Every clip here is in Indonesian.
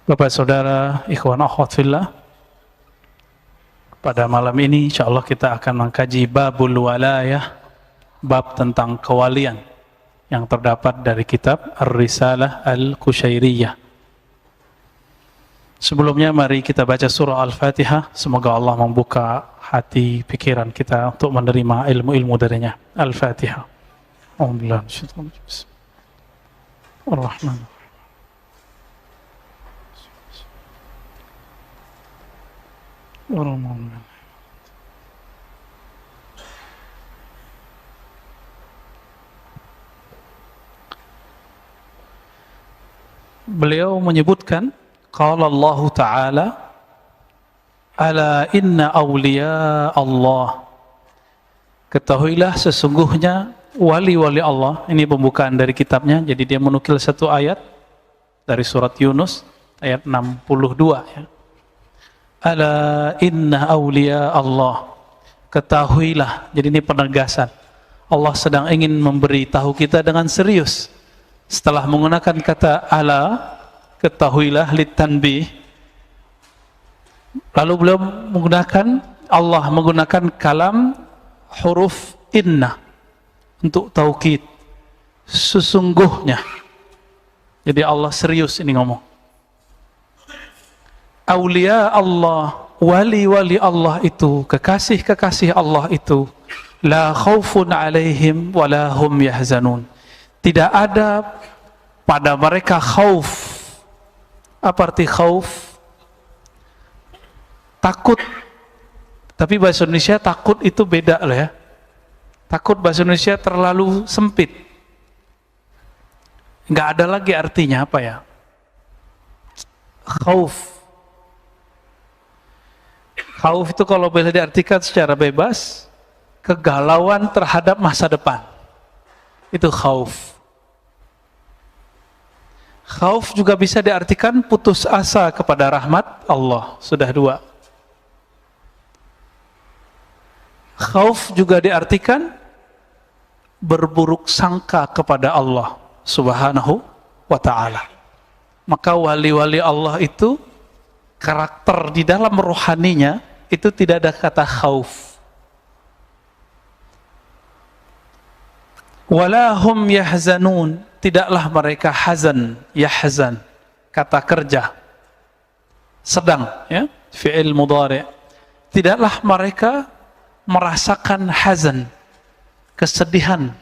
Bapak Saudara, ikhwan akhwat fillah, pada malam ini insyaallah kita akan mengkaji babul walayah, bab tentang kewalian yang terdapat dari kitab Ar-Risalah Al-Qushairiyah. Sebelumnya mari kita baca surah Al-Fatihah. Semoga Allah membuka hati pikiran kita untuk menerima ilmu-ilmu darinya. Al-Fatihah. Alhamdulillah. Ar-Rahman. Beliau menyebutkan qala Allah Ta'ala ala inna awliya Allah, ketahuilah sesungguhnya wali-wali Allah. Ini pembukaan dari kitabnya, jadi dia menukil satu ayat dari surat Yunus ayat 62 ya. Ala inna awliya Allah, ketahuilah. Jadi ini penegasan. Allah sedang ingin memberitahu kita dengan serius. Setelah menggunakan kata ala, ketahuilah litanbih, lalu beliau menggunakan, Allah menggunakan kalam huruf inna untuk taukid, sesungguhnya. Jadi Allah serius ini ngomong. Aulia Allah, wali-wali Allah itu, kekasih-kekasih Allah itu, la khaufun alaihim wala hum yahzanun, tidak ada pada mereka khauf. Apa arti khauf? Takut. Tapi bahasa Indonesia takut itu beda loh ya. Takut bahasa Indonesia terlalu sempit, nggak ada lagi artinya apa ya. Khauf. Khauf itu kalau boleh diartikan secara bebas, kegalauan terhadap masa depan. Itu khauf. Khauf juga bisa diartikan putus asa kepada rahmat Allah. Sudah dua. Khauf juga diartikan berburuk sangka kepada Allah Subhanahu wa ta'ala. Maka wali-wali Allah itu karakter di dalam rohaninya itu tidak ada kata khauf. Wala hum yahzanun, tidaklah mereka hazan, yahzan, kata kerja, sedang ya, fi'il mudhari'. Tidaklah mereka merasakan hazan, kesedihan.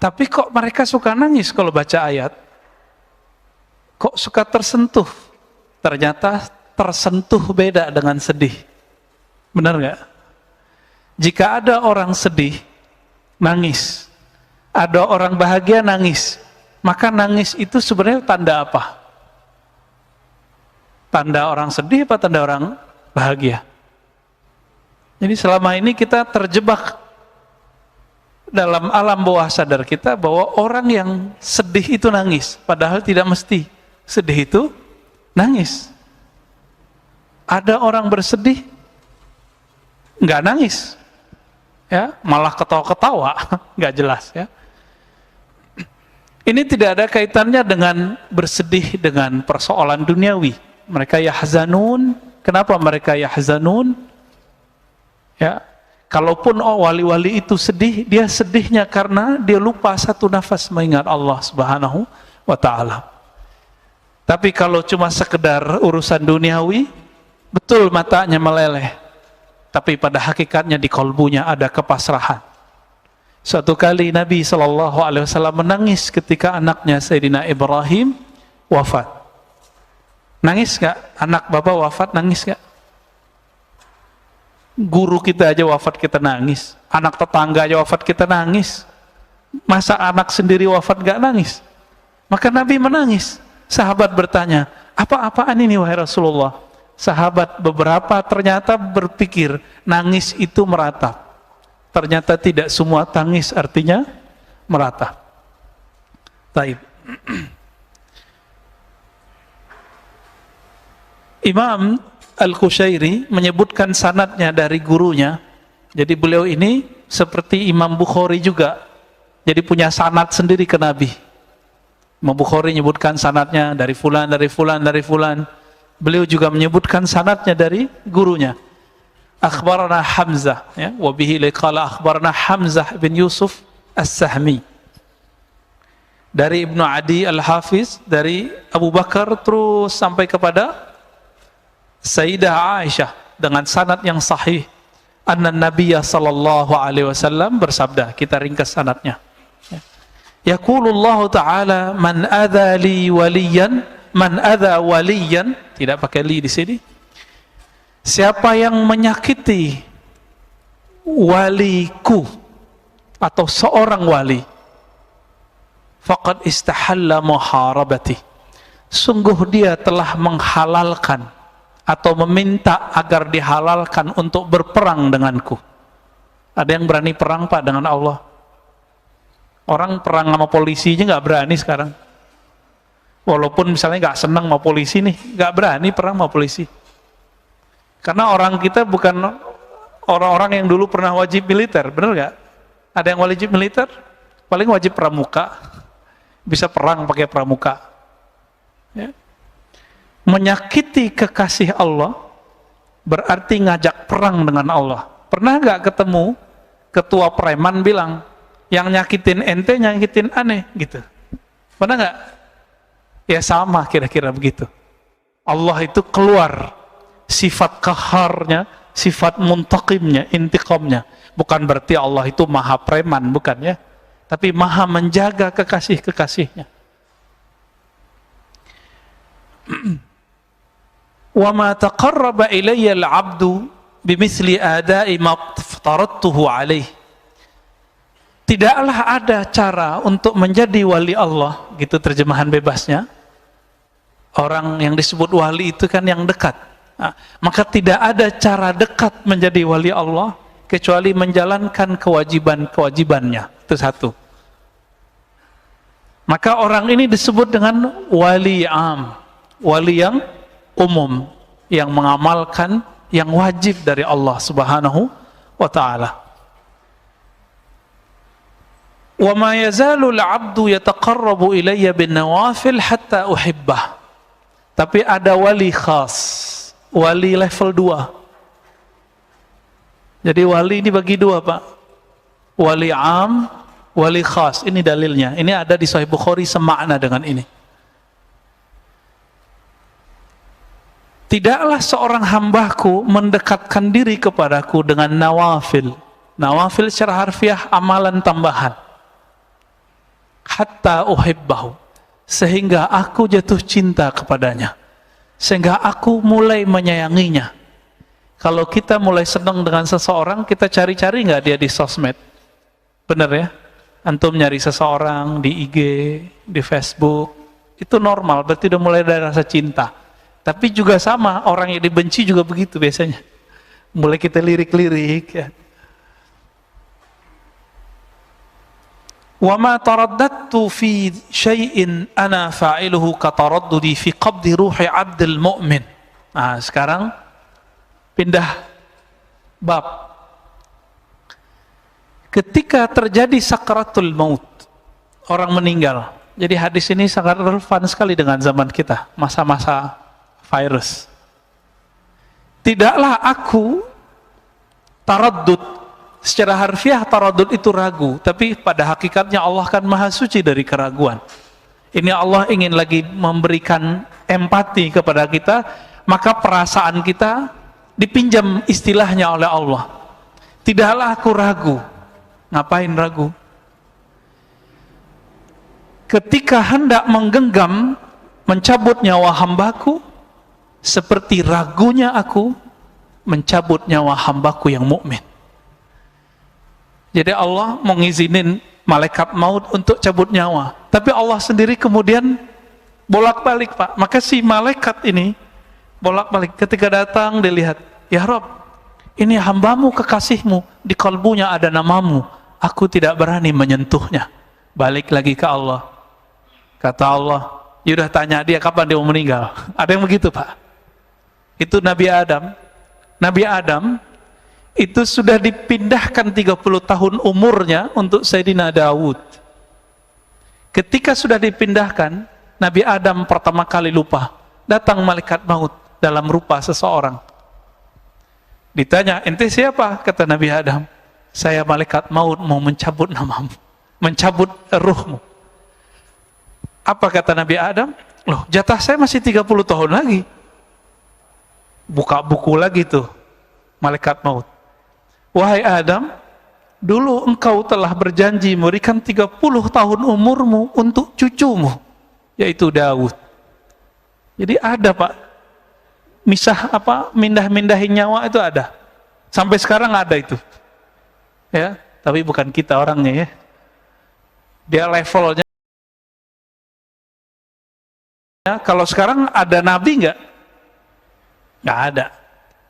Tapi kok mereka suka nangis kalau baca ayat? Kok suka tersentuh? Ternyata tersentuh beda dengan sedih. Benar nggak? Jika ada orang sedih, nangis. Ada orang bahagia, nangis. Maka nangis itu sebenarnya tanda apa? Tanda orang sedih apa tanda orang bahagia? Jadi selama ini kita terjebak dalam alam bawah sadar kita bahwa orang yang sedih itu nangis. Padahal tidak mesti sedih itu nangis. Ada orang bersedih nggak nangis, ya malah ketawa-ketawa, nggak jelas ya. Ini tidak ada kaitannya dengan bersedih dengan persoalan duniawi. Mereka yahzanun. Kenapa mereka yahzanun? Ya, kalaupun wali-wali itu sedih, dia sedihnya karena dia lupa satu nafas mengingat Allah Subhanahu wa ta'ala. Tapi kalau cuma sekedar urusan duniawi, betul matanya meleleh, tapi pada hakikatnya di kolbunya ada kepasrahan. Suatu kali Nabi SAW menangis ketika anaknya Sayyidina Ibrahim wafat. Nangis gak? Anak bapak wafat, nangis gak? Guru kita aja wafat kita nangis, anak tetangga aja wafat kita nangis. Masa anak sendiri wafat gak nangis? Maka Nabi menangis. Sahabat bertanya, apa-apaan ini wahai Rasulullah? Sahabat beberapa ternyata berpikir nangis itu meratap. Ternyata tidak semua tangis artinya meratap. Taib. Imam Al-Qushairi menyebutkan sanadnya dari gurunya. Jadi beliau ini seperti Imam Bukhari juga jadi punya sanad sendiri ke Nabi. Imam Bukhari menyebutkan sanadnya dari fulan, dari fulan, dari fulan. Beliau juga menyebutkan sanadnya dari gurunya. Akhbarana Hamzah, ya, wa bihi liqala akhbarana Hamzah bin Yusuf As-Sahmi. Dari Ibnu Adi Al-Hafiz, dari Abu Bakar terus sampai kepada Sayyidah Aisyah dengan sanad yang sahih. Anna Nabiyya sallallahu alaihi wasallam bersabda, kita ringkas sanadnya. Yaqulullahu ta'ala man adza li waliyan, man adza waliyan, tidak pakai li di sini. Siapa yang menyakiti waliku atau seorang wali, faqad istahalla muharabati, sungguh dia telah menghalalkan atau meminta agar dihalalkan untuk berperang denganku. Ada yang berani perang Pak dengan Allah? Orang perang sama polisinya nggak berani sekarang. Walaupun misalnya nggak senang sama polisi nih, nggak berani perang sama polisi. Karena orang kita bukan orang-orang yang dulu pernah wajib militer, benar nggak? Ada yang wajib militer? Paling wajib pramuka, bisa perang pakai pramuka. Ya. Menyakiti kekasih Allah berarti ngajak perang dengan Allah. Pernah nggak ketemu ketua preman bilang, yang nyakitin ente, nyakitin aneh, gitu. Pernah nggak? Ya sama kira-kira begitu. Allah itu keluar sifat kaharnya, sifat muntaqimnya, intiqamnya. Bukan berarti Allah itu maha preman, bukan ya. Tapi maha menjaga kekasih-kekasihnya. Wa ma taqarraba ilayya al-'abdu bimithli ada'i ma aftaradtuhu 'alaihi. Tidaklah ada cara untuk menjadi wali Allah, gitu terjemahan bebasnya. Orang yang disebut wali itu kan yang dekat. Nah, maka tidak ada cara dekat menjadi wali Allah kecuali menjalankan kewajiban-kewajibannya. Itu satu. Maka orang ini disebut dengan wali am, wali yang umum, yang mengamalkan yang wajib dari Allah Subhanahu wa ta'ala. Wa ma yazalu al-'abdu yataqarrabu ilayya bin nawafil hatta uhibbah. Tapi ada wali khas, wali level 2. Jadi wali ini bagi dua Pak. Wali am, wali khas. Ini dalilnya. Ini ada di Sahih Bukhari semakna dengan ini. Tidaklah seorang hambaku mendekatkan diri kepadaku dengan nawafil. Nawafil secara harfiah amalan tambahan. Hatta uhibbahu, sehingga aku jatuh cinta kepadanya, sehingga aku mulai menyayanginya. Kalau kita mulai senang dengan seseorang, kita cari-cari nggak dia di sosmed? Bener ya? Antum nyari seseorang di IG, di Facebook, itu normal, berarti udah mulai ada rasa cinta. Tapi juga sama, orang yang dibenci juga begitu biasanya. Mulai kita lirik-lirik ya. Wa ma taraddadtu fi syai'in ana fa'iluhu ka taraddudi fi qabdi ruhi 'abdil mu'min. Nah, sekarang pindah bab. Ketika terjadi sakaratul maut, orang meninggal. Jadi hadis ini sangat relevan sekali dengan zaman kita, masa-masa virus. Tidaklah aku taraddud. Secara harfiah taraddud itu ragu, tapi pada hakikatnya Allah kan maha suci dari keraguan. Ini Allah ingin lagi memberikan empati kepada kita, maka perasaan kita dipinjam istilahnya oleh Allah. Tidaklah aku ragu. Ngapain ragu? Ketika hendak menggenggam, mencabut nyawa hambaku, seperti ragunya aku mencabut nyawa hambaku yang mukmin. Jadi Allah mengizinin malaikat maut untuk cabut nyawa. Tapi Allah sendiri kemudian bolak-balik Pak. Maka si malaikat ini bolak-balik. Ketika datang dilihat, ya Rob, ini hambamu kekasihmu, di kalbunya ada namamu. Aku tidak berani menyentuhnya. Balik lagi ke Allah. Kata Allah, yaudah tanya dia kapan dia mau meninggal. Ada yang begitu Pak. Itu Nabi Adam. Nabi Adam itu sudah dipindahkan 30 tahun umurnya untuk Sayyidina Daud. Ketika sudah dipindahkan, Nabi Adam pertama kali lupa. Datang malaikat maut dalam rupa seseorang. Ditanya, ente siapa? Kata Nabi Adam, saya malaikat maut mau mencabut namamu, mencabut ruhmu. Apa kata Nabi Adam? Loh, jatah saya masih 30 tahun lagi. Buka buku lagi tuh malaikat maut. Wahai Adam, dulu engkau telah berjanji memberikan 30 tahun umurmu untuk cucumu, yaitu Daud. Jadi ada Pak, mindah-mindahin nyawa itu ada. Sampai sekarang ada itu. Ya, tapi bukan kita orangnya ya. Dia levelnya. Ya, kalau sekarang ada nabi nggak? Nggak ada.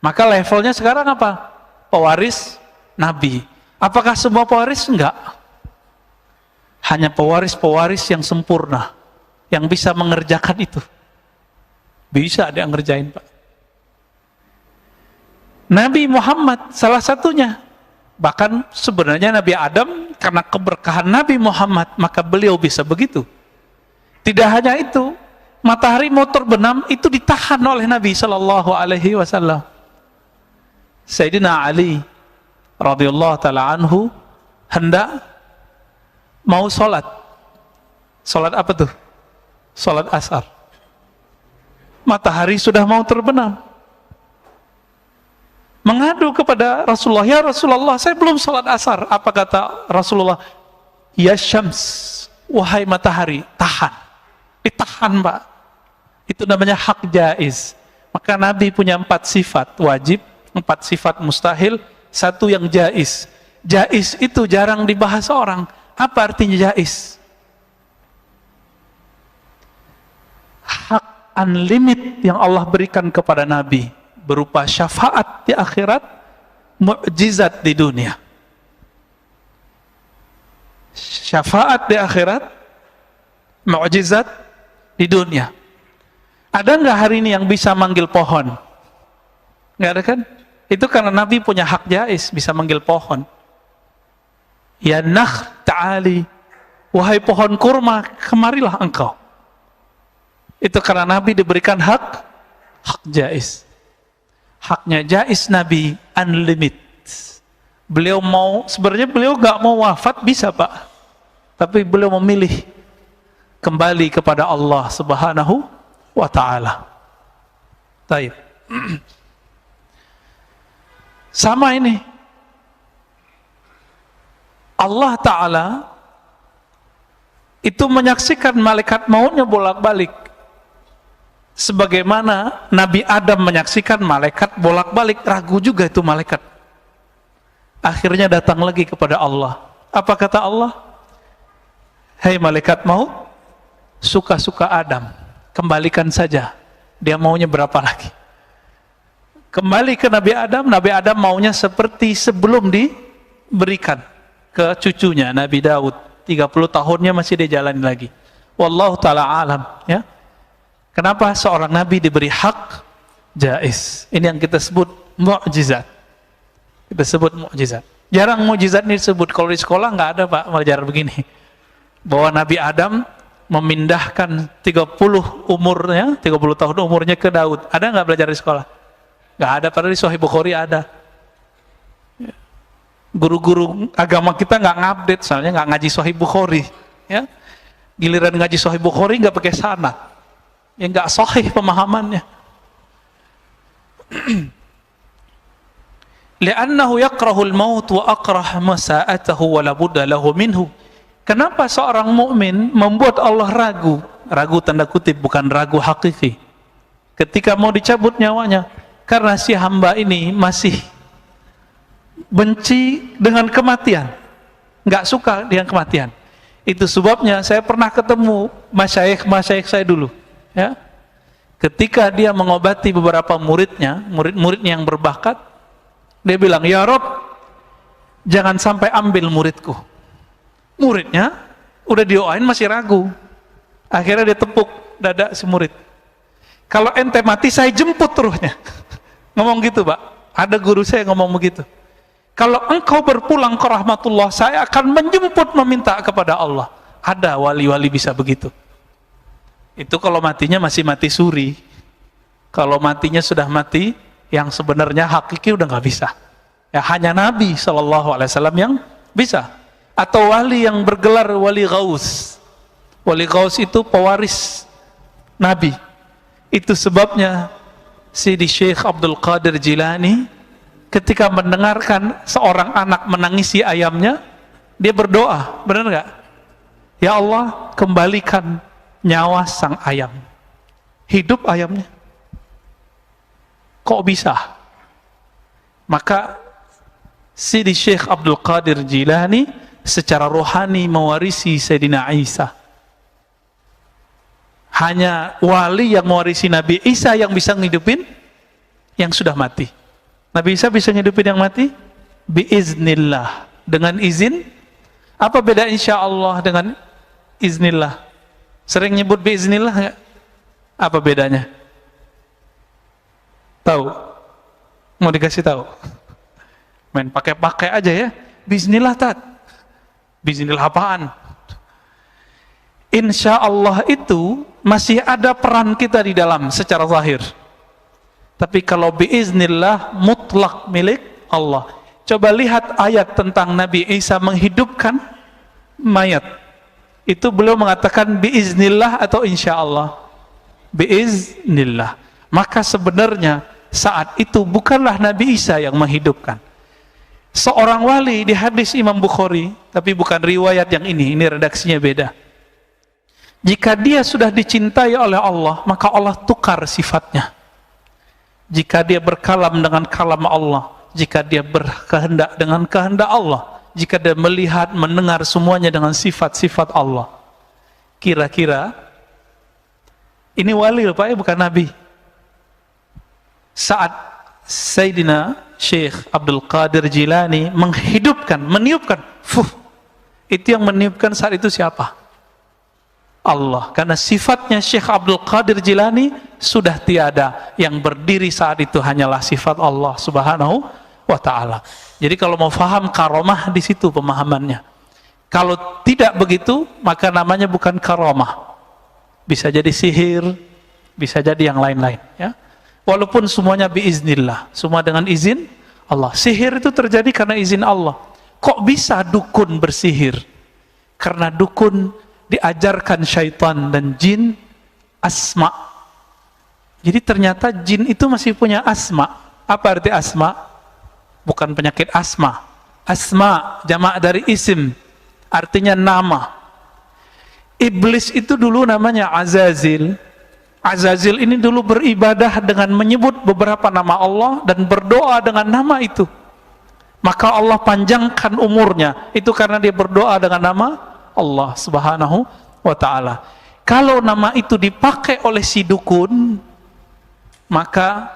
Maka levelnya sekarang apa? Pewaris nabi. Apakah semua pewaris? Enggak. Hanya pewaris-pewaris yang sempurna, yang bisa mengerjakan itu. Bisa dia ngerjain Pak. Nabi Muhammad salah satunya. Bahkan sebenarnya Nabi Adam, karena keberkahan Nabi Muhammad, maka beliau bisa begitu. Tidak hanya itu, matahari mau terbenam itu ditahan oleh Nabi Shallallahu Alaihi Wasallam. Sayyidina Ali radhiyallahu taala anhu hendak mau sholat apa tuh? Sholat asar. Matahari sudah mau terbenam. Mengadu kepada Rasulullah, ya Rasulullah, saya belum sholat asar. Apa kata Rasulullah? Ya Syams, wahai matahari, tahan. Ditahan Pak. Itu namanya hak jaiz. Maka Nabi punya 4 sifat wajib, 4 sifat mustahil, 1 yang jaiz. Jaiz itu jarang dibahas orang. Apa artinya jaiz? Hak unlimited yang Allah berikan kepada Nabi berupa syafaat di akhirat, mukjizat di dunia. Syafaat di akhirat, mukjizat di dunia. Ada nggak hari ini yang bisa manggil pohon? Nggak ada kan? Itu karena Nabi punya hak jaiz, bisa manggil pohon. Ya nakh ta'ali, wahai pohon kurma, kemarilah engkau. Itu karena Nabi diberikan hak jaiz. Haknya jaiz Nabi unlimited. Sebenarnya beliau nggak mau wafat, bisa Pak. Tapi beliau memilih kembali kepada Allah Subhanahu wa ta'ala. Taib. Sama ini. Allah Ta'ala itu menyaksikan malaikat mautnya bolak-balik. Sebagaimana Nabi Adam menyaksikan malaikat bolak-balik, ragu juga itu malaikat. Akhirnya datang lagi kepada Allah. Apa kata Allah? Hei malaikat maut, suka-suka Adam, kembalikan saja. Dia maunya berapa lagi? Kembali ke Nabi Adam maunya seperti sebelum diberikan ke cucunya Nabi Daud. 30 tahunnya masih dia jalani lagi. Wallahu ta'ala alam, ya. Kenapa seorang nabi diberi hak jaiz? Ini yang kita sebut mukjizat. Kita sebut mukjizat. Jarang mukjizat ini disebut. Kalau di sekolah nggak ada Pak, belajar begini. Bahwa Nabi Adam memindahkan 30 tahun umurnya ke Daud. Ada nggak belajar di sekolah? Nggak ada, padahal di Sahih Bukhari ada. Guru-guru agama kita nggak ngupdate, soalnya nggak ngaji Sahih Bukhari. Ya. Giliran ngaji Sahih Bukhari nggak pakai sanad. Yang nggak sahih pemahamannya. Li'annahu yakrahul maut wa akrah masa'atahu wa la budda lahu minhu. Kenapa seorang mukmin membuat Allah ragu? Ragu tanda kutip, bukan ragu hakiki. Ketika mau dicabut nyawanya, karena si hamba ini masih benci dengan kematian, nggak suka dengan kematian. Itu sebabnya saya pernah ketemu masyayikh saya dulu. Ya, ketika dia mengobati beberapa muridnya yang berbakat, dia bilang, ya Rob, jangan sampai ambil muridku. Muridnya udah dioain masih ragu. Akhirnya dia tepuk dada si murid. Kalau ente mati saya jemput ruhnya. Ngomong gitu Pak. Ada guru saya ngomong begitu. Kalau engkau berpulang ke rahmatullah, saya akan menjemput meminta kepada Allah. Ada wali-wali bisa begitu. Itu kalau matinya masih mati suri. Kalau matinya sudah mati, yang sebenarnya hakiki udah nggak bisa. Ya, hanya Nabi SAW yang bisa. Atau wali yang bergelar wali Ghaus. Wali Ghaus itu pewaris Nabi. Itu sebabnya Sidi Syekh Abdul Qadir Jilani ketika mendengarkan seorang anak menangisi ayamnya, dia berdoa, benar nggak? Ya Allah, kembalikan nyawa sang ayam. Hidup ayamnya. Kok bisa? Maka Sidi Syekh Abdul Qadir Jilani secara rohani mewarisi Sayyidina Isa. Hanya wali yang mewarisi Nabi Isa yang bisa ngidupin yang sudah mati. Nabi Isa bisa ngidupin yang mati? Biiznillah. Dengan izin. Apa beda insya Allah dengan iznillah? Sering nyebut biiznillah nggak? Apa bedanya? Tahu? Mau dikasih tahu? Main pakai-pakai aja ya. Biiznillah tat. Biiznillah apaan? Insya Allah itu masih ada peran kita di dalam secara zahir. Tapi kalau biiznillah mutlak milik Allah. Coba lihat ayat tentang Nabi Isa menghidupkan mayat. Itu beliau mengatakan biiznillah atau insya Allah? Biiznillah. Maka sebenarnya saat itu bukanlah Nabi Isa yang menghidupkan. Seorang wali di hadis Imam Bukhari, tapi bukan riwayat yang ini redaksinya beda. Jika dia sudah dicintai oleh Allah, maka Allah tukar sifatnya. Jika dia berkalam dengan kalam Allah, jika dia berkehendak dengan kehendak Allah, jika dia melihat, mendengar semuanya dengan sifat-sifat Allah. Kira-kira ini wali loh Pak, bukan Nabi. Saat Sayyidina Syekh Abdul Qadir Jilani menghidupkan, meniupkan, itu yang meniupkan saat itu siapa? Allah. Karena sifatnya Syekh Abdul Qadir Jilani sudah tiada. Yang berdiri saat itu hanyalah sifat Allah Subhanahu wa ta'ala. Jadi kalau mau faham karomah, di situ pemahamannya. Kalau tidak begitu, maka namanya bukan karomah. Bisa jadi sihir, bisa jadi yang lain-lain, ya. Walaupun semuanya biiznillah, semua dengan izin Allah. Sihir itu terjadi karena izin Allah. Kok bisa dukun bersihir? Karena dukun diajarkan syaitan dan jin asma. Jadi ternyata jin itu masih punya asma. Apa arti asma? Bukan penyakit asma. Asma jamak dari isim, artinya nama. Iblis itu dulu namanya Azazil. Azazil ini dulu beribadah dengan menyebut beberapa nama Allah dan berdoa dengan nama itu. Maka Allah panjangkan umurnya. Itu karena dia berdoa dengan nama Allah Subhanahu wa ta'ala. Kalau nama itu dipakai oleh si dukun, maka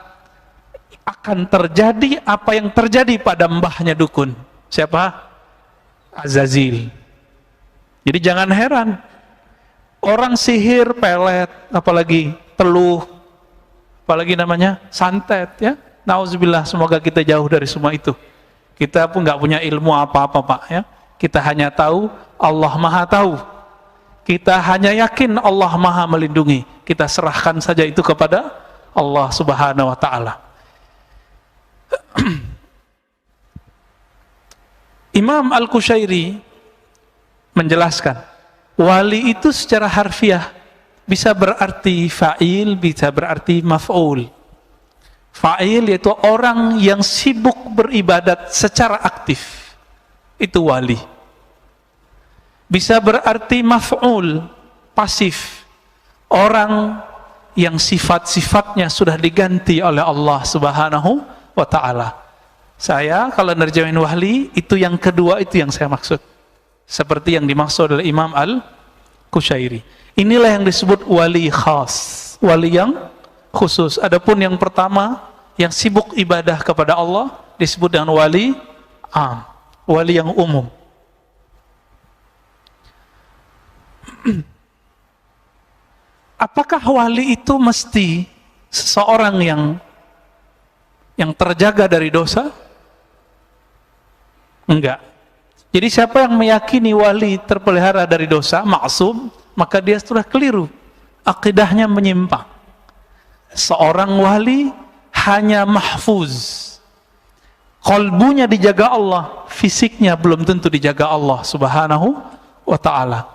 akan terjadi apa yang terjadi pada mbahnya dukun. Siapa? Azazil. Jadi jangan heran, orang sihir pelet, apalagi teluh, apalagi namanya santet, ya. Nauzubillah, semoga kita jauh dari semua itu. Kita pun nggak punya ilmu apa-apa Pak, ya. Kita hanya tahu Allah Maha tahu. Kita hanya yakin Allah Maha melindungi. Kita serahkan saja itu kepada Allah Subhanahu wa ta'ala. Imam Al-Qushairi menjelaskan, wali itu secara harfiah bisa berarti fa'il, bisa berarti maf'ul. Fa'il yaitu orang yang sibuk beribadat secara aktif. Itu wali. Bisa berarti maf'ul, pasif. Orang yang sifat-sifatnya sudah diganti oleh Allah Subhanahu wa ta'ala. Saya kalau nerjemahin wali, itu yang kedua, itu yang saya maksud. Seperti yang dimaksud oleh Imam Al-Qushairi. Inilah yang disebut wali khas, wali yang khusus. Adapun yang pertama, yang sibuk ibadah kepada Allah, disebut dengan wali am, wali yang umum. Apakah wali itu mesti seseorang yang terjaga dari dosa? Enggak. Jadi siapa yang meyakini wali terpelihara dari dosa, maksum, maka dia sudah keliru. Akidahnya menyimpang. Seorang wali hanya mahfuz. Qalbunya dijaga Allah, fisiknya belum tentu dijaga Allah Subhanahu wa ta'ala.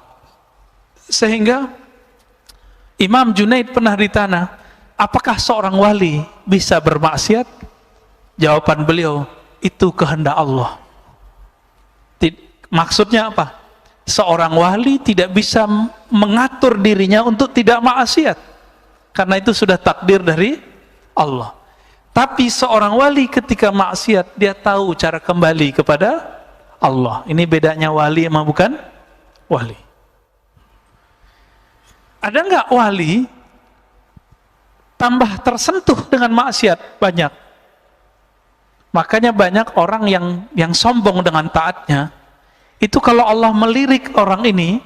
Sehingga Imam Junaid pernah ditanya, apakah seorang wali bisa bermaksiat? Jawaban beliau, itu kehendak Allah. Maksudnya apa? Seorang wali tidak bisa mengatur dirinya untuk tidak maksiat, karena itu sudah takdir dari Allah. Tapi seorang wali ketika maksiat, dia tahu cara kembali kepada Allah. Ini bedanya wali sama bukan wali. Ada nggak wali tambah tersentuh dengan maksiat? Banyak. Makanya banyak orang yang sombong dengan taatnya. Itu kalau Allah melirik orang ini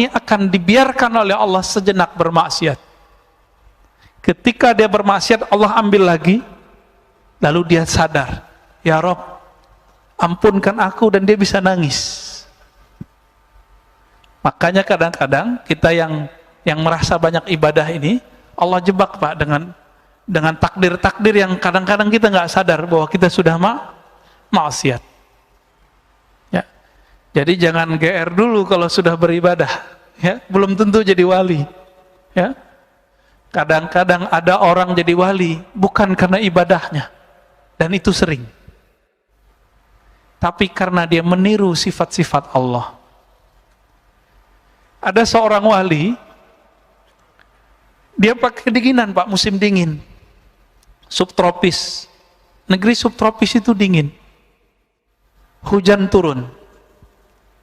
akan dibiarkan oleh Allah sejenak bermaksiat. Ketika dia bermaksiat, Allah ambil lagi, lalu dia sadar, ya Rob, ampunkan aku, dan dia bisa nangis. Makanya kadang-kadang kita yang merasa banyak ibadah ini, Allah jebak Pak dengan takdir-takdir yang kadang-kadang kita nggak sadar bahwa kita sudah maksiat. Ya. Jadi jangan GR dulu kalau sudah beribadah, ya, belum tentu jadi wali. Ya. Kadang-kadang ada orang jadi wali bukan karena ibadahnya, dan itu sering. Tapi karena dia meniru sifat-sifat Allah. Ada seorang wali, dia pakai kedinginan Pak, musim dingin, subtropis. Negeri subtropis itu dingin. Hujan turun,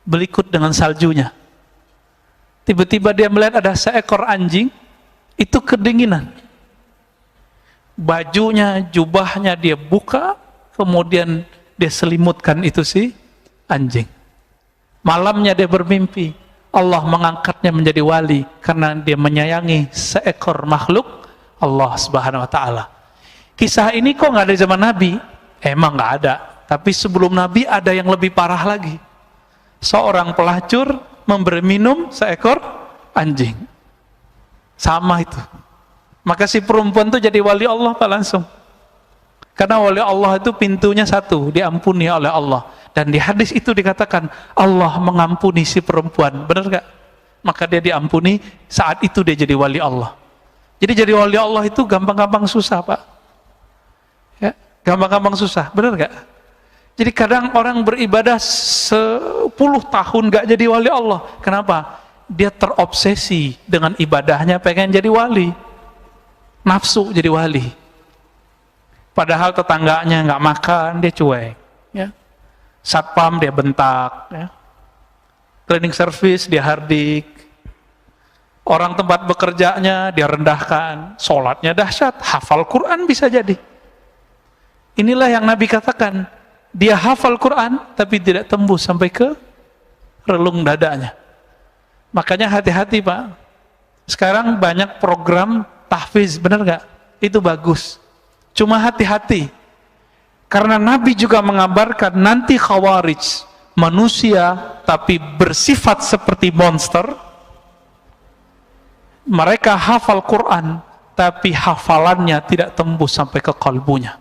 berikut dengan saljunya. Tiba-tiba dia melihat ada seekor anjing, itu kedinginan. Bajunya, jubahnya dia buka, kemudian dia selimutkan itu si anjing. Malamnya dia bermimpi, Allah mengangkatnya menjadi wali karena dia menyayangi seekor makhluk Allah Subhanahu wa ta'ala. Kisah ini kok nggak ada di zaman Nabi? Emang nggak ada. Tapi sebelum Nabi ada yang lebih parah lagi. Seorang pelacur memberi minum seekor anjing. Sama itu. Maka si perempuan itu jadi wali Allah Pak langsung. Karena wali Allah itu pintunya satu, diampuni oleh Allah. Dan di hadis itu dikatakan Allah mengampuni si perempuan. Benar gak? Maka dia diampuni, saat itu dia jadi wali Allah. Jadi jadi wali Allah itu gampang-gampang susah Pak. Ya, gampang-gampang susah. Benar gak? Jadi kadang orang beribadah 10 tahun gak jadi wali Allah. Kenapa? Dia terobsesi dengan ibadahnya, pengen jadi wali, nafsu jadi wali. Padahal tetangganya nggak makan, dia cuek. Ya. Satpam dia bentak. Ya. Cleaning service dia hardik. Orang tempat bekerjanya dia rendahkan. Sholatnya dahsyat, hafal Quran bisa jadi. Inilah yang Nabi katakan, dia hafal Quran tapi tidak tembus sampai ke relung dadanya. Makanya hati-hati Pak. Sekarang banyak program tahfiz, benar gak? Itu bagus. Cuma hati-hati. Karena Nabi juga mengabarkan nanti khawarij, manusia tapi bersifat seperti monster. Mereka hafal Quran, tapi hafalannya tidak tembus sampai ke kalbunya.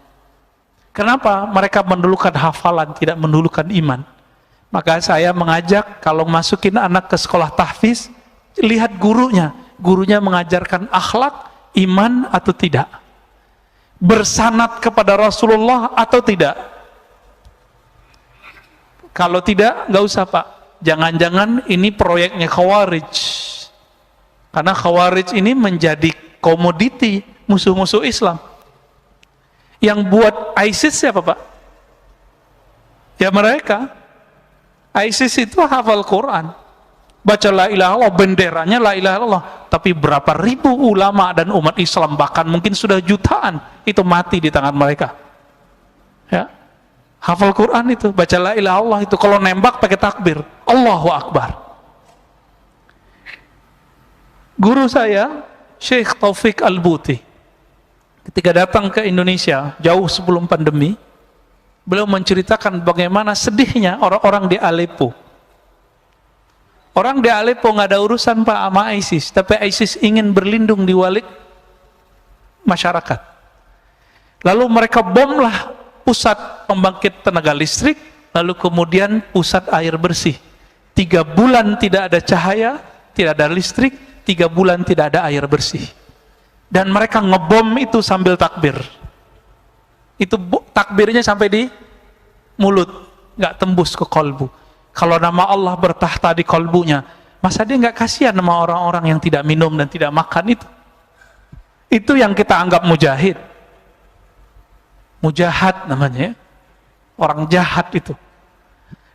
Kenapa? Mereka mendulukan hafalan, tidak mendulukan iman. Maka saya mengajak kalau masukin anak ke sekolah tahfiz, lihat gurunya. Gurunya mengajarkan akhlak, iman atau tidak. Bersanad kepada Rasulullah atau tidak. Kalau tidak, nggak usah Pak. Jangan-jangan ini proyeknya Khawarij. Karena Khawarij ini menjadi komoditi musuh-musuh Islam. Yang buat ISIS siapa Pak? Ya mereka. ISIS itu hafal Quran, baca la ilaha illallah, benderanya la ilaha illallah, tapi berapa ribu ulama dan umat Islam, bahkan mungkin sudah jutaan, itu mati di tangan mereka. Ya, hafal Quran itu, baca la ilaha illallah itu, kalau nembak pakai takbir, Allahu Akbar. Guru saya, Syekh Taufik Al-Buti, ketika datang ke Indonesia, jauh sebelum pandemi, Beliau menceritakan bagaimana sedihnya orang-orang di Aleppo. Orang di Aleppo nggak ada urusan Pak sama ISIS, tapi ISIS ingin berlindung di balik masyarakat. Lalu mereka bomlah pusat pembangkit tenaga listrik, lalu kemudian pusat air bersih. 3 bulan tidak ada cahaya, tidak ada listrik, 3 bulan tidak ada air bersih. Dan mereka ngebom itu sambil takbir. Itu takbirnya sampai di mulut, nggak tembus ke kolbu. Kalau nama Allah bertahta di kolbunya, masa dia nggak kasihan sama orang-orang yang tidak minum dan tidak makan itu? Itu yang kita anggap mujahid. Mujahad namanya, orang jahat itu.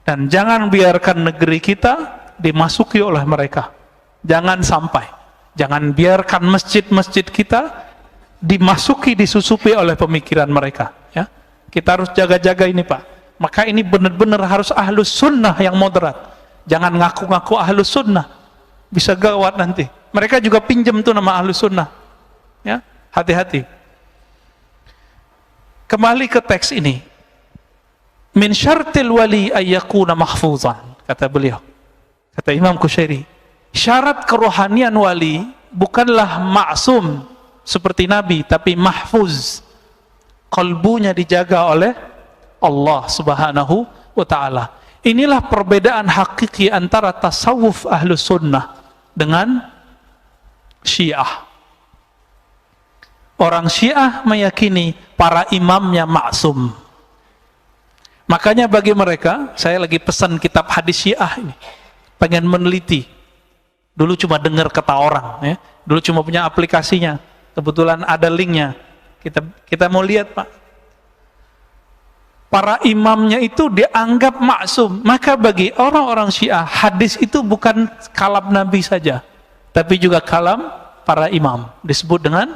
Dan jangan biarkan negeri kita dimasuki oleh mereka. Jangan sampai. Jangan biarkan masjid-masjid kita dimasuki, disusupi oleh pemikiran mereka. Ya, kita harus jaga-jaga ini Pak. Maka ini benar-benar harus ahlus sunnah yang moderat. Jangan ngaku-ngaku ahlus sunnah. Bisa gawat nanti. Mereka juga pinjam tuh nama ahlus sunnah. Ya, hati-hati. Kembali ke teks ini. Min syartil wali ayyakuna mahfuzan, kata beliau. Kata Imam Qushairi, syarat kerohanian wali bukanlah maksum seperti Nabi, tapi mahfuz. Kalbunya dijaga oleh Allah Subhanahu wa ta'ala. Inilah perbedaan hakiki antara tasawuf ahlus sunnah dengan Syiah. Orang Syiah meyakini para imamnya maksum. Makanya bagi mereka, saya lagi pesan kitab hadis Syiah ini, pengen meneliti. Dulu cuma dengar kata orang, ya. Dulu cuma punya aplikasinya. Kebetulan ada linknya. Kita mau lihat Pak. Para imamnya itu dianggap maksum. Maka bagi orang-orang Syiah, hadis itu bukan kalam Nabi saja, tapi juga kalam para imam. Disebut dengan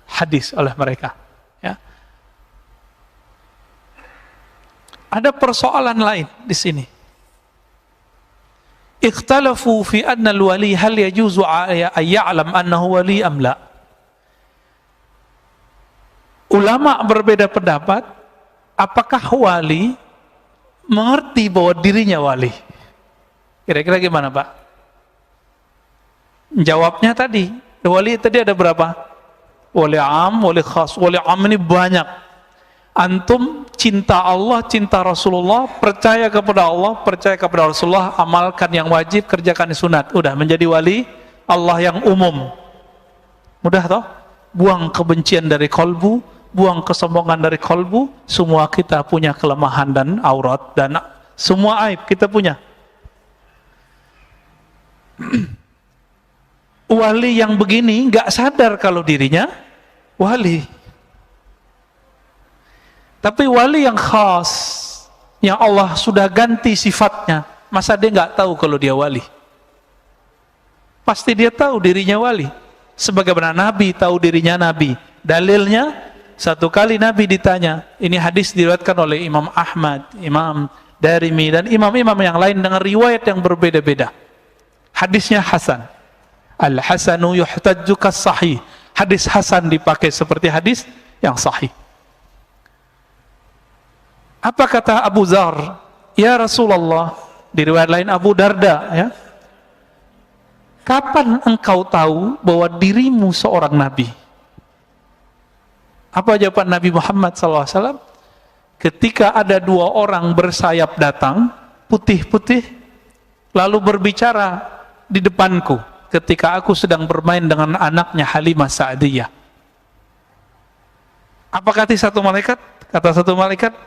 hadis oleh mereka. Ya. Ada persoalan lain di sini. Ikhtalafu fi anna al-wali hal yajuzu an ya'lam annahu wali am la. Ulama berbeda pendapat, apakah wali mengerti bahwa dirinya wali? Kira-kira gimana, Pak? Jawabnya tadi, wali tadi ada berapa? Wali am, wali khas. Wali am ini banyak. Antum cinta Allah, cinta Rasulullah, percaya kepada Allah, percaya kepada Rasulullah, amalkan yang wajib, kerjakan sunat. Udah menjadi wali Allah yang umum. Mudah toh? Buang kebencian dari kolbu, buang kesombongan dari kolbu. Semua kita punya kelemahan dan aurat, dan semua aib kita punya. Wali yang begini nggak sadar kalau dirinya wali. Tapi wali yang khas, yang Allah sudah ganti sifatnya, masa dia nggak tahu kalau dia wali? Pasti dia tahu dirinya wali. Sebagaimana Nabi tahu dirinya Nabi. Dalilnya, satu kali Nabi ditanya, ini hadis diriwayatkan oleh Imam Ahmad, Imam Darimi, dan imam-imam yang lain dengan riwayat yang berbeda-beda. Hadisnya Hasan. Al-Hasanu yuhtajju kas-sahih. Hadis Hasan dipakai seperti hadis yang sahih. Apa kata Abu Dzar? Ya Rasulullah, di riwayat lain Abu Darda, ya. Kapan engkau tahu bahwa dirimu seorang nabi? Apa jawaban Nabi Muhammad SAW? Ketika ada 2 orang bersayap datang, putih-putih, lalu berbicara di depanku, ketika aku sedang bermain dengan anaknya Halimah Sa'diyah. Apa kata satu malaikat? Kata satu malaikat,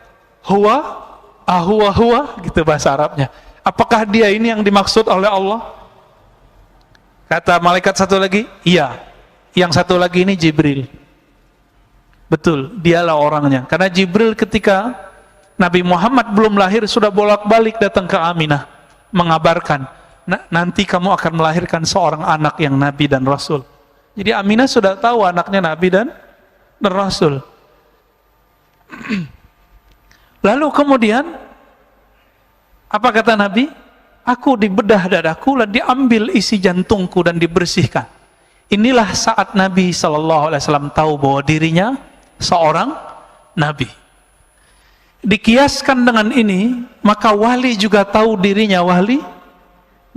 huwa, huwa, gitu bahasa Arabnya. Apakah dia ini yang dimaksud oleh Allah? Kata malaikat satu lagi, iya. Yang satu lagi ini Jibril. Betul, dialah orangnya. Karena Jibril ketika Nabi Muhammad belum lahir sudah bolak-balik datang ke Aminah mengabarkan, nanti kamu akan melahirkan seorang anak yang Nabi dan Rasul. Jadi Aminah sudah tahu anaknya Nabi dan Rasul. Lalu kemudian apa kata Nabi? Aku dibedah dadaku dan diambil isi jantungku dan dibersihkan. Inilah saat Nabi SAW tahu bahwa dirinya seorang Nabi. Dikiaskan dengan ini, maka wali juga tahu dirinya wali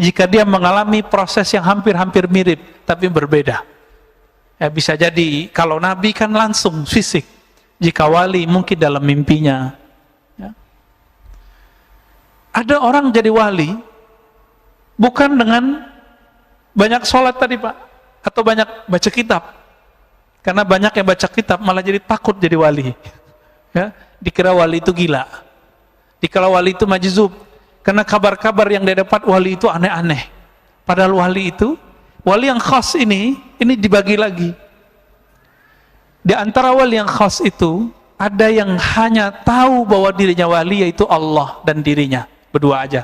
jika dia mengalami proses yang hampir-hampir mirip, tapi berbeda. Ya, bisa jadi kalau nabi kan langsung fisik, jika wali mungkin dalam mimpinya. Ya. Ada orang jadi wali bukan dengan banyak sholat tadi Pak, atau banyak baca kitab. Karena banyak yang baca kitab malah jadi takut jadi wali. Ya, dikira wali itu gila, dikira wali itu majzub, karena kabar-kabar yang dia dapat wali itu aneh-aneh. Padahal wali itu, wali yang khas ini dibagi lagi. Di antara wali yang khas itu, ada yang hanya tahu bahwa dirinya wali, yaitu Allah dan dirinya, berdua aja.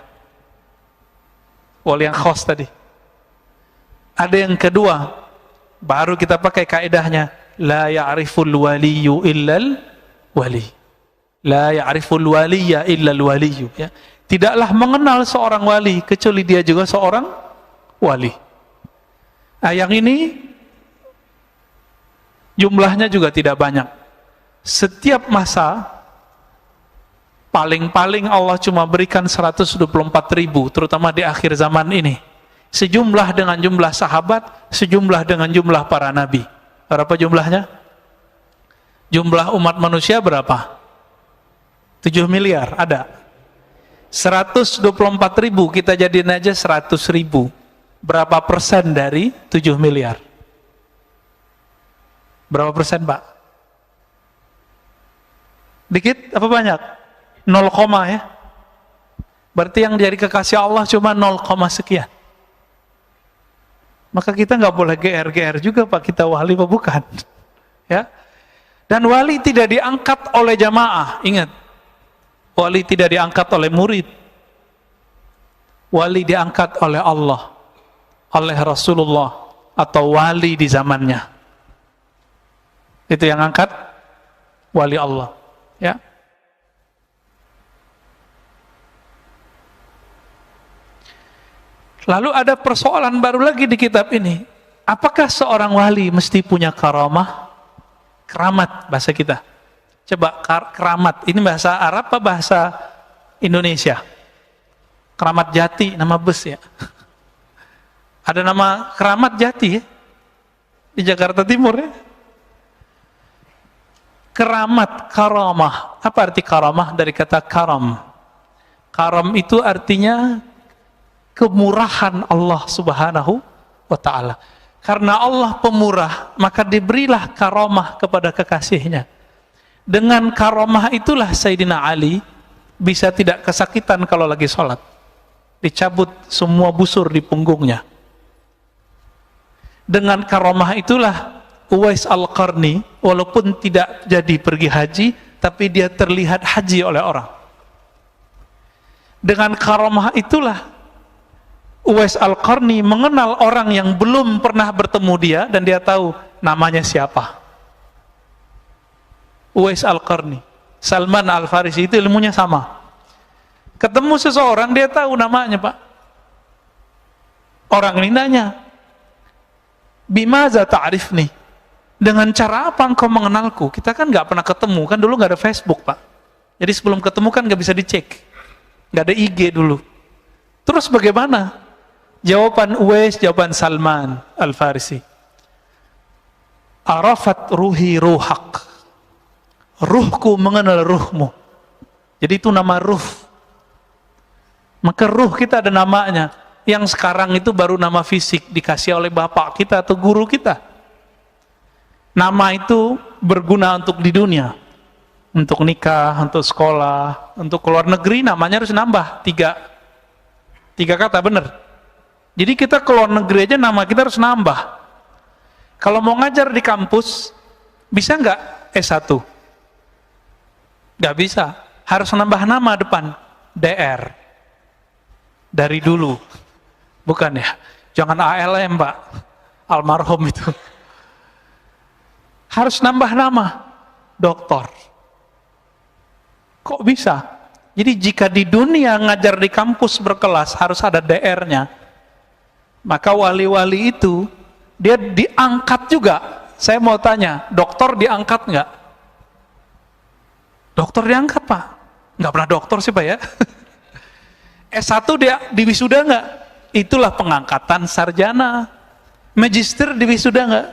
Wali yang khas tadi. Ada yang kedua, baru kita pakai kaidahnya, la ya'riful waliyu illal wali. La ya'riful waliya illal waliyu. Ya. Tidaklah mengenal seorang wali kecuali dia juga seorang wali. Nah, yang ini jumlahnya juga tidak banyak. Setiap masa paling-paling Allah cuma berikan 124.000, terutama di akhir zaman ini. Sejumlah dengan jumlah sahabat, sejumlah dengan jumlah para nabi. Berapa jumlahnya? Jumlah umat manusia berapa? 7 miliar, ada. 124.000 kita jadiin aja 100.000. Berapa persen dari 7 miliar? Berapa persen Pak? Dikit apa banyak? 0, ya. Berarti yang jadi kekasih Allah cuma 0, sekian. Maka kita nggak boleh GR juga Pak, kita wali apa bukan? Ya. Dan wali tidak diangkat oleh jamaah, ingat. Wali tidak diangkat oleh murid. Wali diangkat oleh Allah, oleh Rasulullah, atau wali di zamannya. Itu yang angkat wali Allah, ya. Lalu ada persoalan baru lagi di kitab ini. Apakah seorang wali mesti punya karamah? Keramat bahasa kita. Coba keramat, ini bahasa Arab apa bahasa Indonesia? Keramat Jati, nama bus ya. Ada nama Keramat Jati ya, di Jakarta Timur ya. Keramat, karamah. Apa arti karamah? Dari kata karam. Karam itu artinya kemurahan Allah Subhanahu wa ta'ala. Karena Allah pemurah, maka diberilah karamah kepada kekasihnya. Dengan karamah itulah Sayyidina Ali bisa tidak kesakitan kalau lagi sholat. Dicabut semua busur di punggungnya. Dengan karamah itulah Uwais Al-Qarni, walaupun tidak jadi pergi haji, tapi dia terlihat haji oleh orang. Dengan karamah itulah Uwais Al-Qarni mengenal orang yang belum pernah bertemu dia, dan dia tahu namanya siapa. Uwais Al-Qarni, Salman Al-Farisi, itu ilmunya sama. Ketemu seseorang, dia tahu namanya Pak. Orang ini nanya, bimaza ta'rifni? Dengan cara apa engkau mengenalku? Kita kan gak pernah ketemu, kan dulu gak ada Facebook Pak. Jadi sebelum ketemu kan gak bisa dicek, gak ada IG dulu. Terus bagaimana? Jawaban Uwais, jawaban Salman Al-Farisi. Arafat ruhi ruhak. Ruhku mengenal ruhmu. Jadi itu nama ruh. Maka ruh kita ada namanya. Yang sekarang itu baru nama fisik, dikasih oleh bapak kita atau guru kita. Nama itu berguna untuk di dunia. Untuk nikah, untuk sekolah, untuk keluar negeri namanya harus nambah. Tiga kata, bener. Jadi kita keluar negeri aja nama kita harus nambah. Kalau mau ngajar di kampus, bisa nggak S1? Nggak bisa, harus nambah nama depan, DR. Dari dulu, bukan ya? Jangan ALM Pak, almarhum itu. Harus nambah nama, doktor. Kok bisa? Jadi jika di dunia ngajar di kampus berkelas harus ada DR-nya, maka wali-wali itu dia diangkat juga. Saya mau tanya, dokter diangkat nggak? Dokter diangkat Pak. Nggak pernah doktor sih Pak ya. S1 dia diwisuda nggak? Itulah pengangkatan sarjana. Magister diwisuda nggak?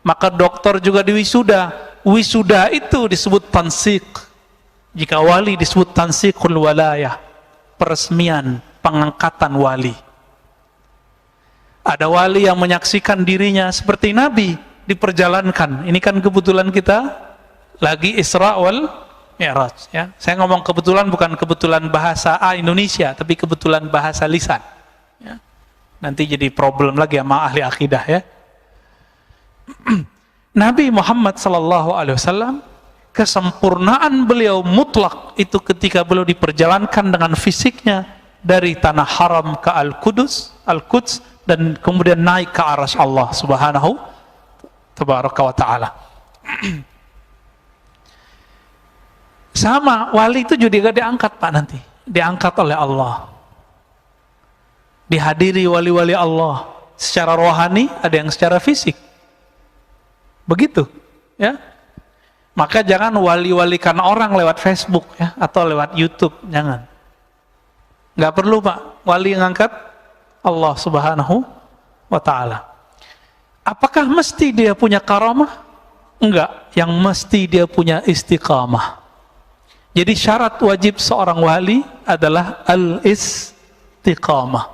Maka doktor juga diwisuda. Wisuda itu disebut tansik. Jika wali disebut tansikul walayah, peresmian, pengangkatan wali. Ada wali yang menyaksikan dirinya seperti Nabi diperjalankan. Ini kan kebetulan kita lagi Isra wal Mi'raj ya. Saya ngomong kebetulan bukan kebetulan bahasa Indonesia, tapi kebetulan bahasa lisan ya. Nanti jadi problem lagi sama ahli akidah ya. Nabi Muhammad sallallahu alaihi wasallam, kesempurnaan beliau mutlak itu ketika beliau diperjalankan dengan fisiknya dari tanah haram ke Al-Quds dan kemudian naik ke arsy Allah Subhanahu tabaraka wa taala. Sama, wali itu juga diangkat Pak nanti. Diangkat oleh Allah. Dihadiri wali-wali Allah. Secara rohani, ada yang secara fisik. Begitu. Ya. Maka jangan wali-walikan orang lewat Facebook ya, atau lewat YouTube. Jangan. Nggak perlu Pak. Wali yang angkat Allah Subhanahu wa ta'ala. Apakah mesti dia punya karamah? Enggak. Yang mesti dia punya istiqamah. Jadi syarat wajib seorang wali adalah al-istiqamah.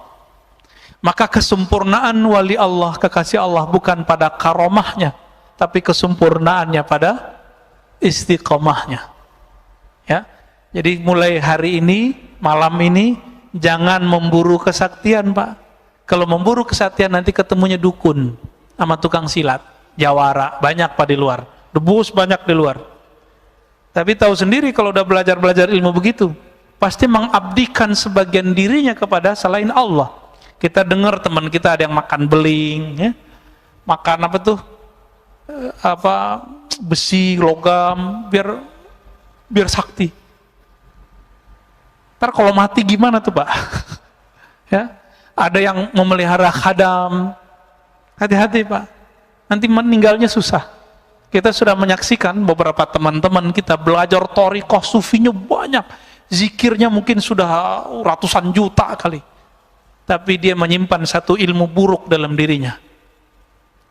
Maka kesempurnaan wali Allah, kekasih Allah bukan pada karomahnya, tapi kesempurnaannya pada istiqamahnya. Ya. Jadi mulai hari ini, malam ini, jangan memburu kesaktian Pak. Kalau memburu kesaktian nanti ketemunya dukun sama tukang silat, jawara, banyak Pak di luar. Debus banyak di luar. Tapi tahu sendiri kalau udah belajar ilmu begitu, pasti mengabdikan sebagian dirinya kepada selain Allah. Kita dengar teman kita ada yang makan beling, ya, makan apa tuh, besi, logam, biar sakti. Ntar kalau mati gimana tuh Pak? Ya, ada yang memelihara khadam, hati-hati Pak, nanti meninggalnya susah. Kita sudah menyaksikan beberapa teman-teman kita belajar thariqah sufinya banyak, zikirnya mungkin sudah ratusan juta kali, tapi dia menyimpan satu ilmu buruk dalam dirinya,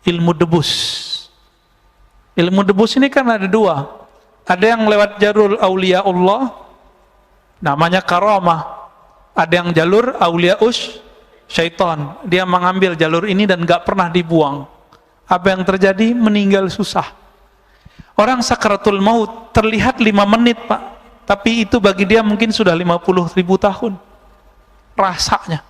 ilmu debus. Ilmu debus ini kan ada dua, ada yang lewat jalur aulia Allah, namanya karamah, ada yang jalur aulia syaitan, dia mengambil jalur ini dan gak pernah dibuang. Apa yang terjadi? Meninggal susah. Orang sakaratul maut terlihat 5 menit Pak, tapi itu bagi dia mungkin sudah 50.000 tahun rasanya.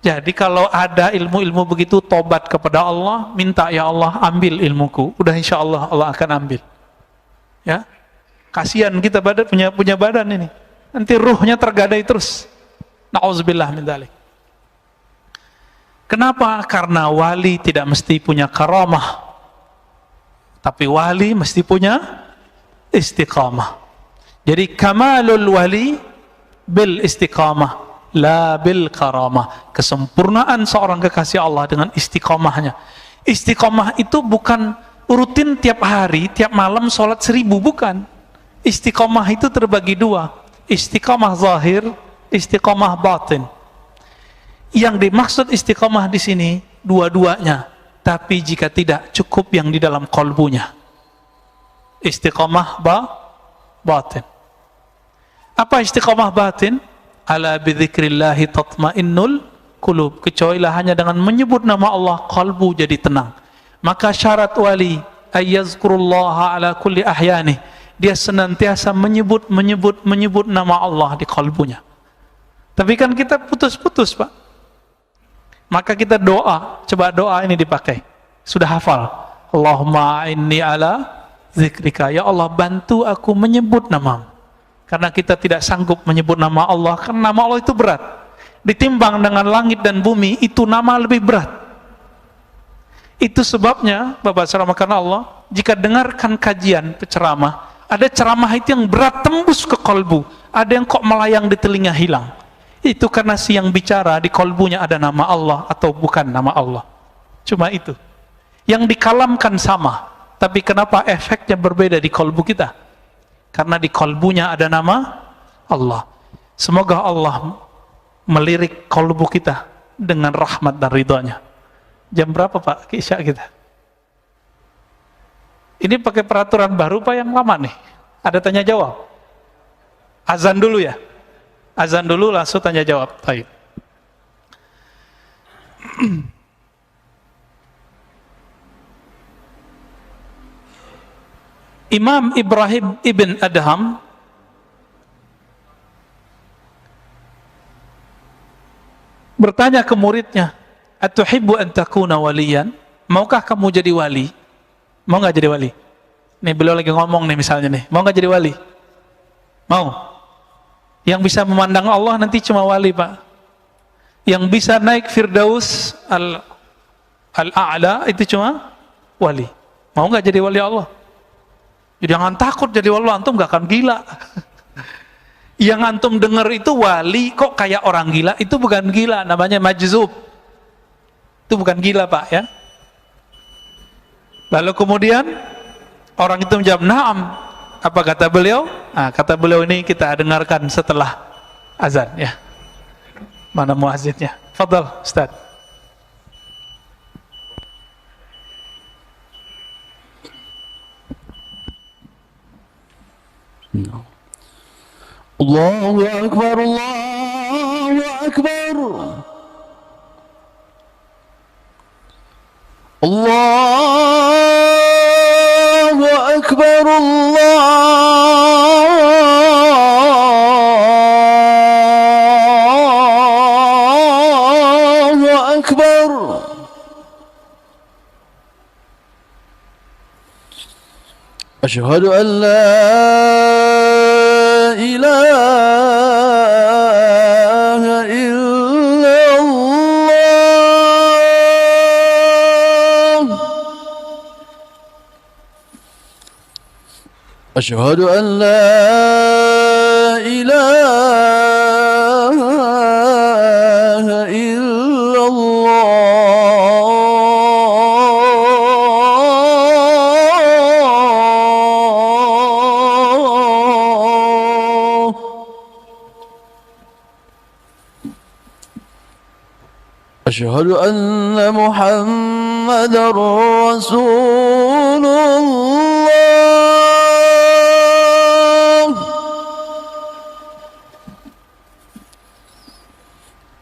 Jadi kalau ada ilmu-ilmu begitu, tobat kepada Allah, minta ya Allah ambil ilmuku, udah insya Allah Allah akan ambil. Ya, kasihan kita punya badan ini, nanti ruhnya tergadai terus. Na'udzubillah min dzalik. Kenapa? Karena wali tidak mesti punya karamah, tapi wali mesti punya istiqamah. Jadi kamalul wali bil istiqamah, la bil karamah. Kesempurnaan seorang kekasih Allah dengan istiqamahnya. Istiqamah itu bukan rutin tiap hari, tiap malam sholat 1000, bukan. Istiqamah itu terbagi dua, istiqamah zahir, istiqamah batin. Yang dimaksud istiqamah di sini dua-duanya. Tapi jika tidak, cukup yang di dalam kolbunya. Istiqamah batin. Apa istiqamah batin? Ala bidzikrillahi tatmainnul qulub. Kecualilah hanya dengan menyebut nama Allah, kalbu jadi tenang. Maka syarat wali ayyazkurullaha ala kulli ahyanih. Dia senantiasa menyebut nama Allah di kalbunya. Tapi kan kita putus-putus Pak. Maka kita doa, coba doa ini dipakai. Sudah hafal. Allahumma inni ala zikrika. Ya Allah, bantu aku menyebut namamu. Karena kita tidak sanggup menyebut nama Allah, karena nama Allah itu berat. Ditimbang dengan langit dan bumi, itu nama lebih berat. Itu sebabnya, Bapak Saramakan Allah, jika dengarkan kajian penceramah, ada ceramah itu yang berat tembus ke kolbu, ada yang kok melayang di telinga hilang. Itu karena si yang bicara di kolbunya ada nama Allah atau bukan nama Allah. Cuma itu. Yang dikalamkan sama, tapi kenapa efeknya berbeda di kolbu kita? karena di kalbunya ada nama Allah. Semoga Allah melirik kalbu kita dengan rahmat dan ridhonya. Jam berapa Pak Isya kita? Ini pakai peraturan baru Pak yang lama nih? Ada tanya jawab? Azan dulu ya? Azan dulu langsung tanya jawab. Baik. Imam Ibrahim ibn Adham bertanya ke muridnya, "Atuhibbu an takuna waliyan?" Maukah kamu jadi wali? Mau nggak jadi wali? Nih beliau lagi ngomong nih misalnya nih, mau nggak jadi wali? Mau? Yang bisa memandang Allah nanti cuma wali Pak. Yang bisa naik Firdaus al-A'la itu cuma wali. Mau nggak jadi wali Allah? Jangan takut jadi wali, antum nggak akan gila. Yang antum dengar itu wali kok kayak orang gila, itu bukan gila, namanya majzub. Itu bukan gila Pak ya. Lalu kemudian orang itu menjawab, "Na'am." Apa kata beliau? Nah, kata beliau ini kita dengarkan setelah azan ya. Mana muazzinnya? Fadhal Ustaz. Allahu Akbar, Allahu Akbar. Allahu Akbar, Allahu Akbar. Asyhadu an la ilaha illallah. Asyhadu an la ilaha illallah. Asyhadu anna Muhammadar Rasulullah.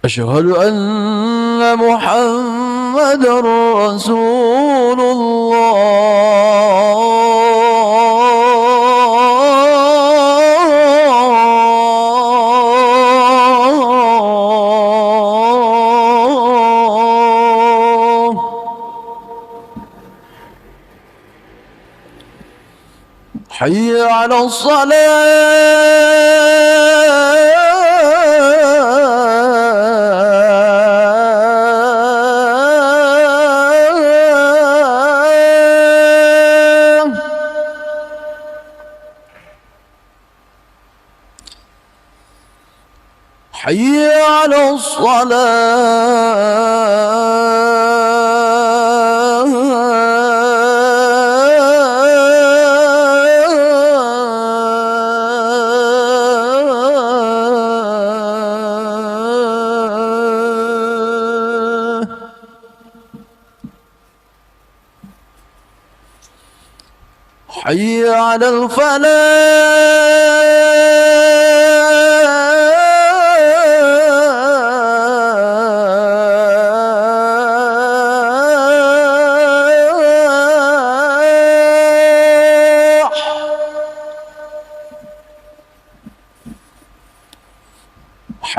Asyhadu anna Muhammadar Rasulullah. Hayya 'ala as-salah. Hayya 'ala as-salah. Hayya 'alal falah.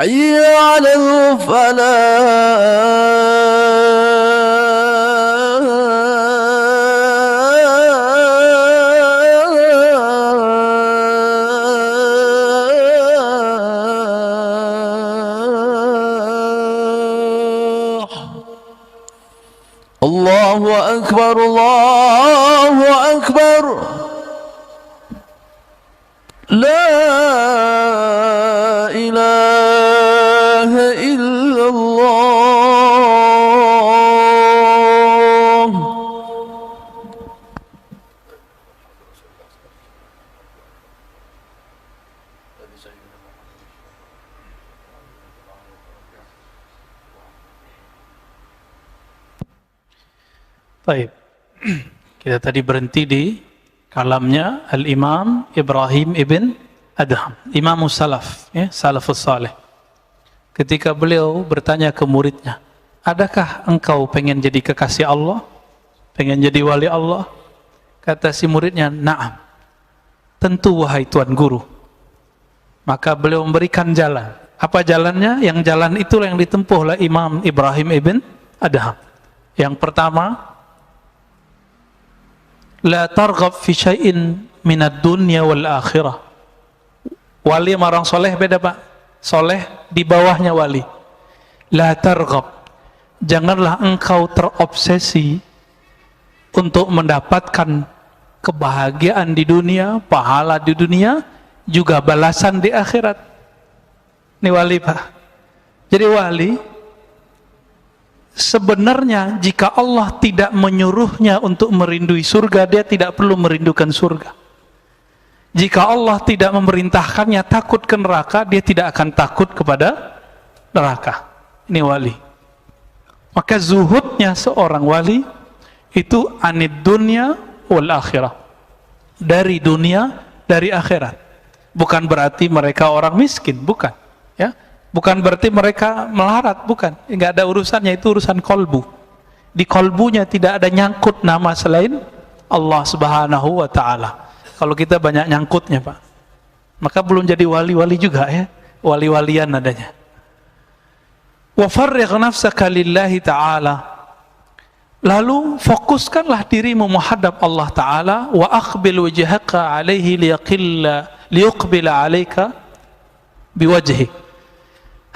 Hayya 'alal falah. Allahu Akbar, Allahu Akbar. La ilaha illallah. Baik. Kita tadi berhenti di kalamnya Al-Imam Ibrahim ibn Adham, Imam Salaf, ya, Salafus Saleh. Ketika beliau bertanya ke muridnya, adakah engkau pengen jadi kekasih Allah? Pengen jadi wali Allah? Kata si muridnya, na'am. Tentu wahai Tuan Guru. Maka beliau memberikan jalan. Apa jalannya? Yang jalan itulah yang ditempuh oleh Imam Ibrahim ibn Adham. Yang pertama, la targhab fi syai'in minad dunya wal akhirah. Wali sama orang soleh beda, Pak. Soleh di bawahnya wali. La targhab. Janganlah engkau terobsesi untuk mendapatkan kebahagiaan di dunia, pahala di dunia, juga balasan di akhirat. Ini wali, Pak. Jadi wali, sebenarnya jika Allah tidak menyuruhnya untuk merindui surga, dia tidak perlu merindukan surga. Jika Allah tidak memerintahkannya takut ke neraka, dia tidak akan takut kepada neraka. Ini wali. Maka zuhudnya seorang wali itu anid dunya wal akhirah. Dari dunia, dari akhirat. Bukan berarti mereka orang miskin, bukan. Ya, bukan berarti mereka melarat, bukan. Enggak ada urusannya, itu urusan kolbu. Di kolbunya tidak ada nyangkut nama selain Allah Subhanahu wa Ta'ala. Kalau kita banyak nyangkutnya, Pak, maka belum jadi wali-wali juga, ya. Wali-walian adanya. Wa farrigh nafsaka lillahi ta'ala. Lalu fokuskanlah dirimu menghadap Allah Ta'ala. Wa aqbil wajhaka alaihi liyuqbila alaika biwajhi.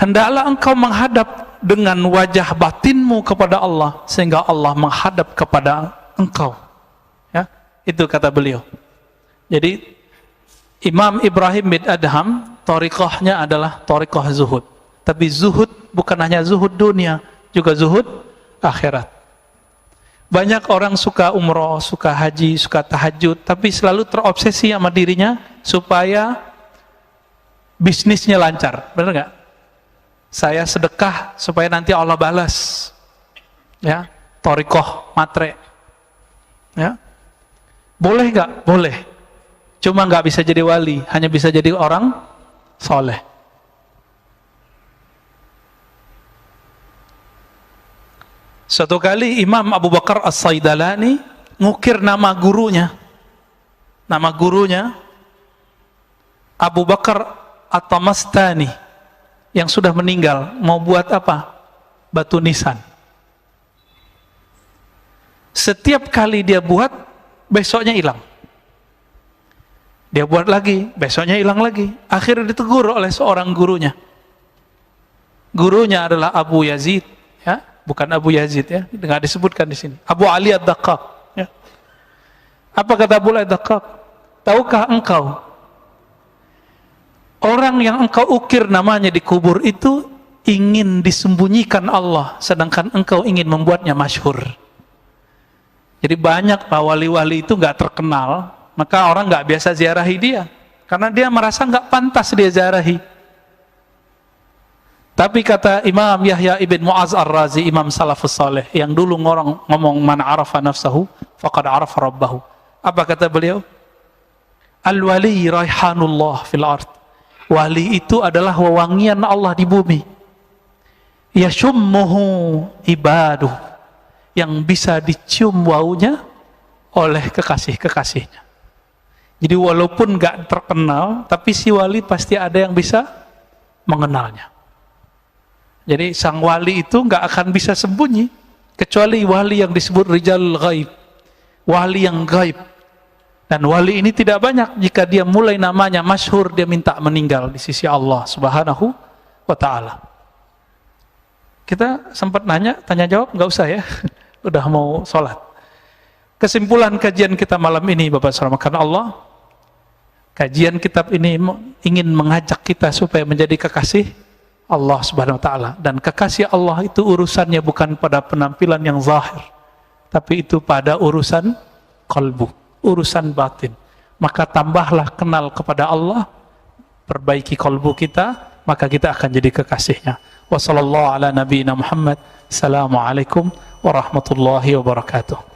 Hendaklah engkau menghadap dengan wajah batinmu kepada Allah, sehingga Allah menghadap kepada engkau. Ya, itu kata beliau. Jadi Imam Ibrahim bin Adham, thariqahnya adalah thariqah zuhud. Tapi zuhud bukan hanya zuhud dunia, juga zuhud akhirat. Banyak orang suka umroh, suka haji, suka tahajud, tapi selalu terobsesi sama dirinya supaya bisnisnya lancar. Benar nggak? Saya sedekah supaya nanti Allah balas. Ya, thariqah matre. Ya, boleh nggak? Boleh. Cuma nggak bisa jadi wali, hanya bisa jadi orang soleh. Suatu kali Imam Abu Bakar As-Saidalani ngukir nama gurunya. Nama gurunya Abu Bakar At-Tamastani yang sudah meninggal. Mau buat apa? Batu nisan. Setiap kali dia buat, besoknya hilang. Dia buat lagi, besoknya hilang lagi. Akhirnya ditegur oleh seorang gurunya. Gurunya adalah Abu Yazid, ya, bukan Abu Yazid, ya, nggak disebutkan di sini. Abu Ali Ad-Daqqaq. Ya. Apa kata Abu Ali Ad-Daqqaq? Tahukah engkau, orang yang engkau ukir namanya di kubur itu ingin disembunyikan Allah, sedangkan engkau ingin membuatnya masyhur. Jadi banyak Pak wali-wali itu nggak terkenal. Maka orang nggak biasa ziarahi dia, karena dia merasa nggak pantas dia ziarahi. Tapi kata Imam Yahya ibn Mu'az Ar-Razi, Imam Salafus Saleh, yang dulu ngomong man arafa nafsahu faqad arafa rabbahu. Apa kata beliau? Al-wali raihanullah fil ard. Wali itu adalah wewangian Allah di bumi. Yashummuhu ibaduh, yang bisa dicium waunya oleh kekasih-kekasihnya. Jadi walaupun gak terkenal, tapi si wali pasti ada yang bisa mengenalnya. Jadi sang wali itu gak akan bisa sembunyi, kecuali wali yang disebut rijalul ghaib, wali yang gaib. Dan wali ini tidak banyak, jika dia mulai namanya masyhur, dia minta meninggal di sisi Allah Subhanahu wa Ta'ala. Kita sempat tanya jawab, gak usah ya, udah mau sholat. Kesimpulan kajian kita malam ini, Bapak Saudara, karena Allah, kajian kitab ini ingin mengajak kita supaya menjadi kekasih Allah Subhanahu wa Ta'ala. Dan kekasih Allah itu urusannya bukan pada penampilan yang zahir, tapi itu pada urusan qalbu, urusan batin. Maka tambahlah kenal kepada Allah, perbaiki qalbu kita, maka kita akan jadi kekasihnya. Wassallallahu ala nabiyina Muhammad. Assalamualaikum warahmatullahi wabarakatuh.